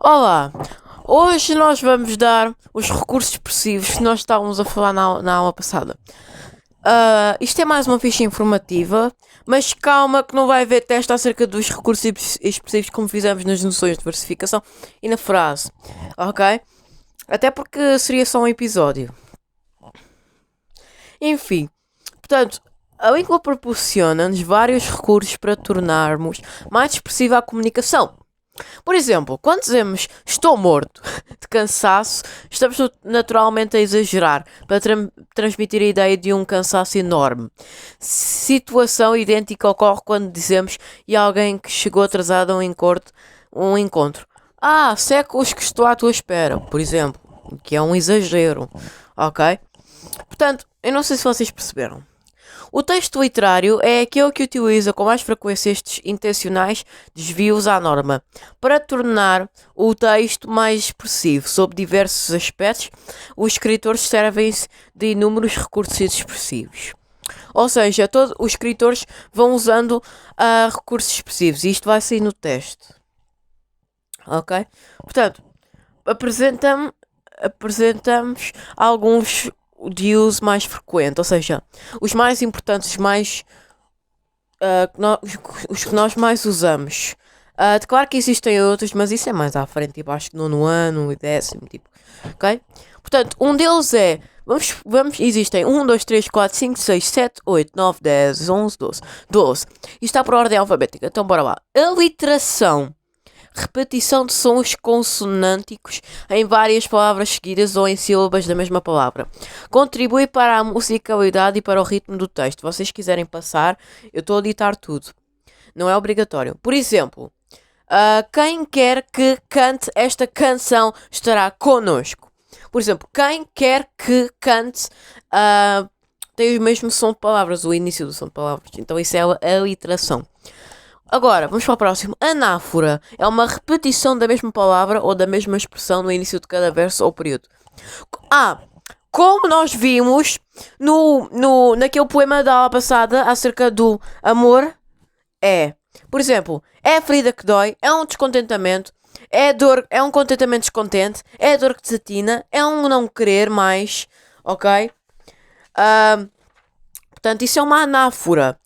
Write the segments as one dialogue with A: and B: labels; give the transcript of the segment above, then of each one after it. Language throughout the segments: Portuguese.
A: Olá, hoje nós vamos dar os recursos expressivos que nós estávamos a falar na aula passada. Isto é mais uma ficha informativa, mas calma que não vai haver teste acerca dos recursos expressivos como fizemos nas noções de versificação e na frase, ok? Até porque seria só um episódio. Enfim, portanto, a língua proporciona-nos vários recursos para tornarmos mais expressiva a comunicação. Por exemplo, quando dizemos estou morto de cansaço, estamos naturalmente a exagerar para transmitir a ideia de um cansaço enorme. Situação idêntica ocorre quando dizemos e alguém que chegou atrasado a um encontro. Séculos que estou à tua espera, por exemplo, que é um exagero, ok? Portanto, eu não sei se vocês perceberam. O texto literário é aquele que utiliza com mais frequência estes intencionais desvios à norma, para tornar o texto mais expressivo. Sob diversos aspectos, os escritores servem-se de inúmeros recursos expressivos. Ou seja, todos os escritores vão usando recursos expressivos, e isto vai sair no teste. Ok? Portanto, apresentamos alguns de uso mais frequente, ou seja, os mais importantes, os que nós mais usamos. Claro que existem outros, mas isso é mais à frente, tipo, acho que nono ano e décimo, tipo, ok? Portanto, um deles é, existem 1, 2, 3, 4, 5, 6, 7, 8, 9, 10, 11, 12. 12. Isto está por ordem alfabética, então bora lá. Aliteração. Repetição de sons consonânticos em várias palavras seguidas ou em sílabas da mesma palavra. Contribui para a musicalidade e para o ritmo do texto. Vocês quiserem passar, eu estou a ditar tudo. Não é obrigatório. Por exemplo, quem quer que cante esta canção estará connosco. Por exemplo, quem quer que cante tem o mesmo som de palavras, o início do som de palavras. Então isso é a aliteração. Agora, vamos para o próximo. Anáfora é uma repetição da mesma palavra ou da mesma expressão no início de cada verso ou período. Como nós vimos naquele poema da aula passada acerca do amor, por exemplo, é a ferida que dói, é um descontentamento, é dor, é um contentamento descontente, é a dor que desatina, é um não querer mais, ok? Portanto, isso é uma anáfora.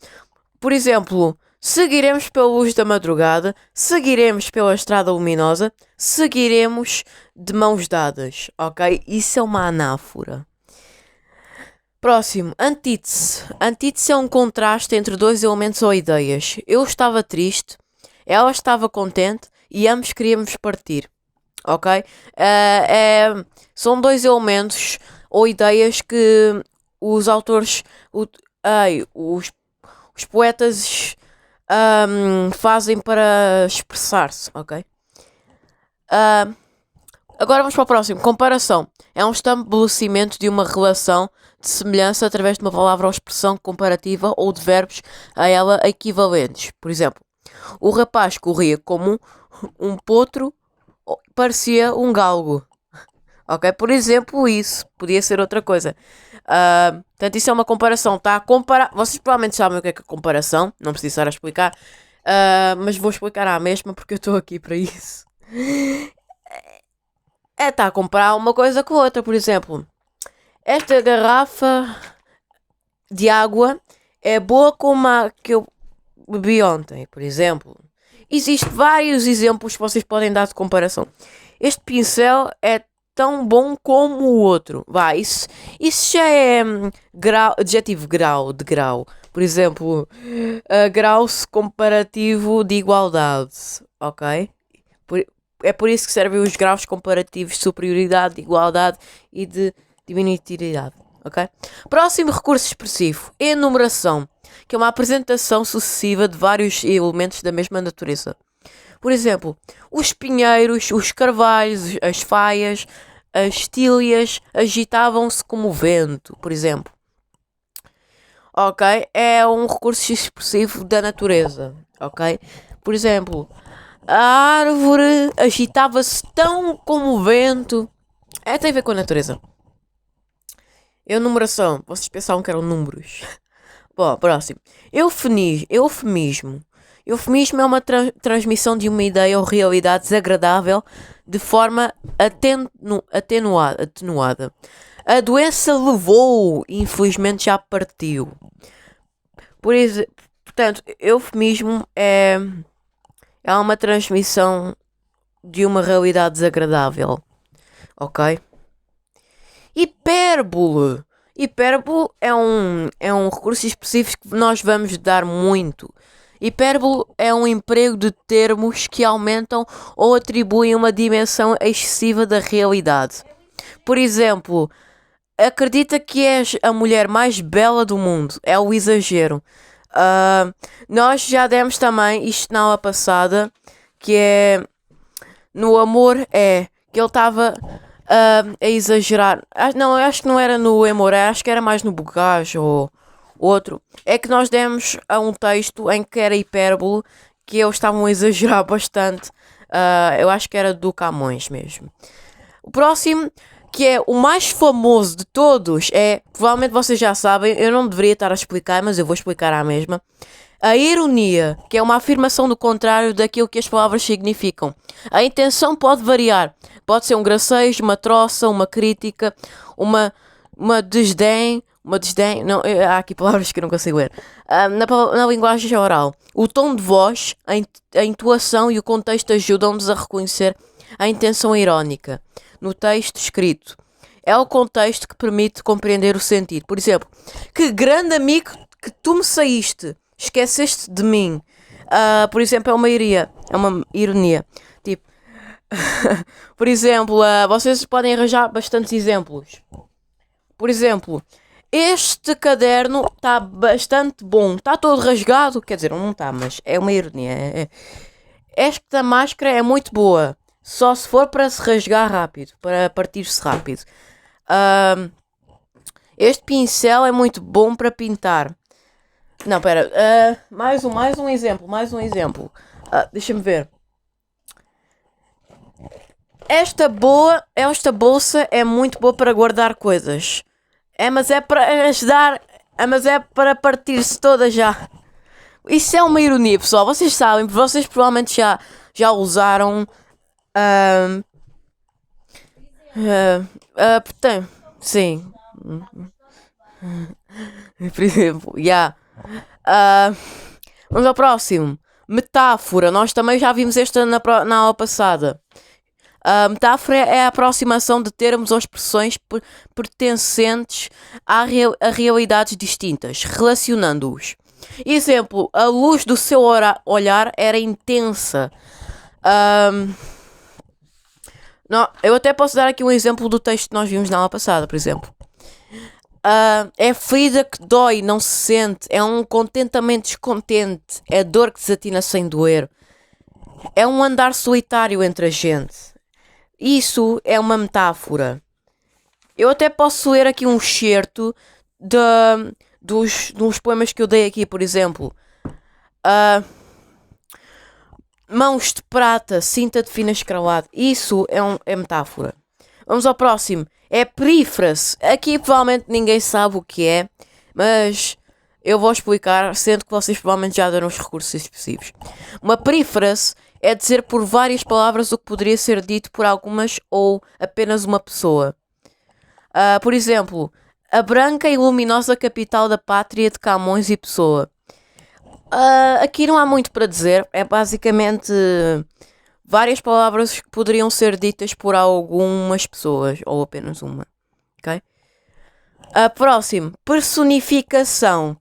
A: Por exemplo, seguiremos pela luz da madrugada, seguiremos pela estrada luminosa, seguiremos de mãos dadas, ok? Isso é uma anáfora. Próximo, antítese. Antítese é um contraste entre dois elementos ou ideias. Eu estava triste, ela estava contente e ambos queríamos partir, ok? São dois elementos ou ideias que os autores, os poetas fazem para expressar-se, ok? Agora vamos para o próximo. Comparação. É um estabelecimento de uma relação de semelhança através de uma palavra ou expressão comparativa ou de verbos a ela equivalentes. Por exemplo, o rapaz corria como um potro, parecia um galgo. Ok? Por exemplo, isso. Podia ser outra coisa. Portanto, isso é uma comparação. Tá a comparar. Vocês provavelmente sabem o que é comparação. Não preciso estar a explicar. Mas vou explicar à mesma porque eu estou aqui para isso. Tá a comparar uma coisa com outra. Por exemplo, esta garrafa de água é boa como a que eu bebi ontem, por exemplo. Existem vários exemplos que vocês podem dar de comparação. Este pincel é tão bom como o outro. Isso já é adjetivo de grau. Por exemplo, grau comparativo de igualdade, ok? É por isso que servem os graus comparativos de superioridade, de igualdade e de diminutividade, ok? Próximo recurso expressivo, enumeração, que é uma apresentação sucessiva de vários elementos da mesma natureza. Por exemplo, os pinheiros, os carvalhos, as faias, as tílias agitavam-se como o vento, por exemplo. Ok? É um recurso expressivo da natureza, ok? Por exemplo, a árvore agitava-se tão como o vento. Tem a ver com a natureza. Enumeração. Vocês pensavam que eram números. Bom, próximo. Eufemismo. Eufemismo é uma transmissão de uma ideia ou realidade desagradável de forma atenuada. A doença levou, infelizmente já partiu. Portanto, eufemismo é uma transmissão de uma realidade desagradável, ok? Hipérbole. Hipérbole é um recurso específico que nós vamos dar muito. Hipérbole é um emprego de termos que aumentam ou atribuem uma dimensão excessiva da realidade. Por exemplo, acredita que és a mulher mais bela do mundo. É o exagero. Nós já demos também isto na aula passada, que é no amor que ele estava a exagerar. Não, eu acho que não era no amor, acho que era mais no bugajo ou outro. É que nós demos a um texto em que era hipérbole, que eles estavam a exagerar bastante. Eu acho que era do Camões mesmo. O próximo, que é o mais famoso de todos, provavelmente vocês já sabem, eu não deveria estar a explicar, mas eu vou explicar à mesma. A ironia, que é uma afirmação do contrário daquilo que as palavras significam. A intenção pode variar. Pode ser um gracejo, uma troça, uma crítica, uma desdém. Não, há aqui palavras que eu não consigo ler. Na linguagem oral. O tom de voz, a intuação e o contexto ajudam-nos a reconhecer a intenção irónica no texto escrito. É o contexto que permite compreender o sentido. Por exemplo, que grande amigo que tu me saíste. Esqueceste de mim. Por exemplo, é uma ironia. Tipo, por exemplo, vocês podem arranjar bastantes exemplos. Por exemplo, este caderno está bastante bom. Está todo rasgado. Quer dizer, não está, mas é uma ironia. Esta máscara é muito boa. Só se for para se rasgar rápido. Para partir-se rápido. Este pincel é muito bom para pintar. Não, pera. Mais um exemplo. Deixa-me ver. Esta bolsa é muito boa para guardar coisas. Mas é para ajudar. Mas é para partir-se toda já. Isso é uma ironia, pessoal. Vocês sabem. Vocês provavelmente já usaram. Portanto, sim. Por exemplo, vamos ao próximo. Metáfora. Nós também já vimos esta na aula passada. A metáfora é a aproximação de termos ou expressões pertencentes a realidades distintas, relacionando-os. Exemplo, a luz do seu olhar era intensa. Não, eu até posso dar aqui um exemplo do texto que nós vimos na aula passada, por exemplo. É ferida que dói, não se sente. É um contentamento descontente. É dor que desatina sem doer. É um andar solitário entre a gente. Isso é uma metáfora. Eu até posso ler aqui um excerto dos poemas que eu dei aqui, por exemplo. Mãos de prata, cinta de fina escralada. Isso é metáfora. Vamos ao próximo. É perífrase. Aqui provavelmente ninguém sabe o que é, mas eu vou explicar, sendo que vocês provavelmente já deram os recursos específicos. Uma perífrase é dizer por várias palavras o que poderia ser dito por algumas ou apenas uma pessoa. Por exemplo, a branca e luminosa capital da pátria de Camões e Pessoa. Aqui não há muito para dizer. É basicamente várias palavras que poderiam ser ditas por algumas pessoas ou apenas uma. Ok? Próximo. Personificação.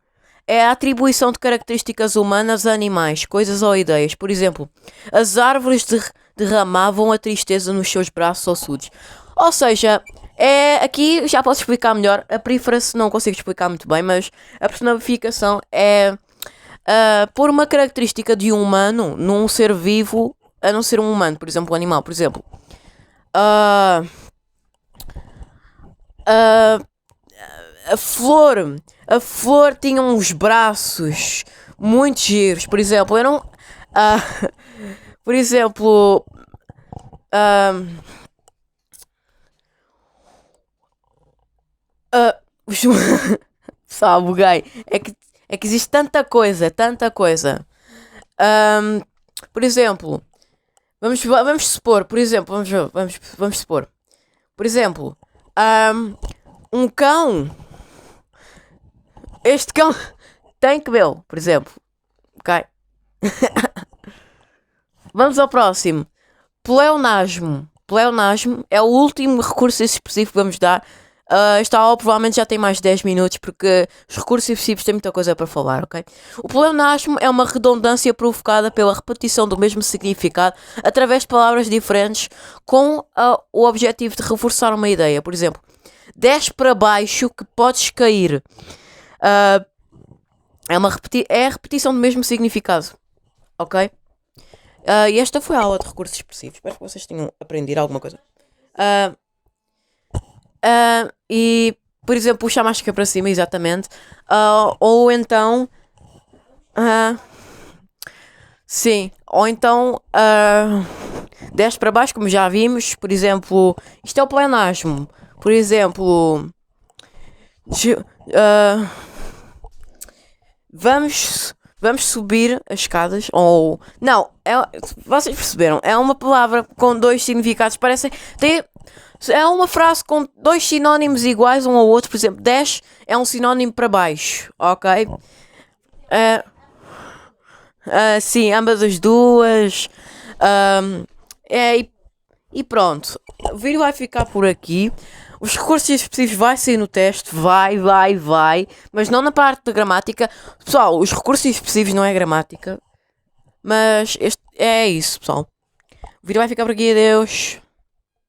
A: É a atribuição de características humanas a animais, coisas ou ideias. Por exemplo, as árvores derramavam a tristeza nos seus braços ossudos. Ou seja, aqui já posso explicar melhor. A perífrase não consigo explicar muito bem, mas a personificação é pôr uma característica de um humano num ser vivo a não ser um humano. Por exemplo, um animal. Por exemplo, a flor tinha uns braços muito giros. Por exemplo, eu não. Por exemplo. Sabe, buguei. É que existe tanta coisa. Por exemplo, Vamos supor, por exemplo, vamos supor, por exemplo, um cão. Este cão tem cabelo, por exemplo. Ok? Vamos ao próximo. Pleonasmo. Pleonasmo é o último recurso expressivo que vamos dar. Esta aula provavelmente já tem mais de 10 minutos porque os recursos expressivos têm muita coisa para falar, ok? O pleonasmo é uma redundância provocada pela repetição do mesmo significado através de palavras diferentes com o objetivo de reforçar uma ideia. Por exemplo, desce para baixo que podes cair. É a repetição do mesmo significado, ok? E esta foi a aula de recursos expressivos. Espero que vocês tenham aprendido alguma coisa. E, por exemplo, puxar a máscara para cima, exatamente. Ou então... sim. Ou então... desce para baixo, como já vimos. Por exemplo... Isto é o pleonasmo. Por exemplo... Vamos subir as escadas. Ou... Não. Vocês perceberam. É uma palavra com dois significados. É uma frase com dois sinónimos iguais um ao outro. Por exemplo, desce é um sinónimo para baixo. Ok? Sim, ambas as duas. E pronto. O vídeo vai ficar por aqui. Os recursos expressivos vai sair no teste. Vai. Mas não na parte da gramática. Pessoal, os recursos expressivos não é gramática. Mas é isso, pessoal. O vídeo vai ficar por aqui. Adeus.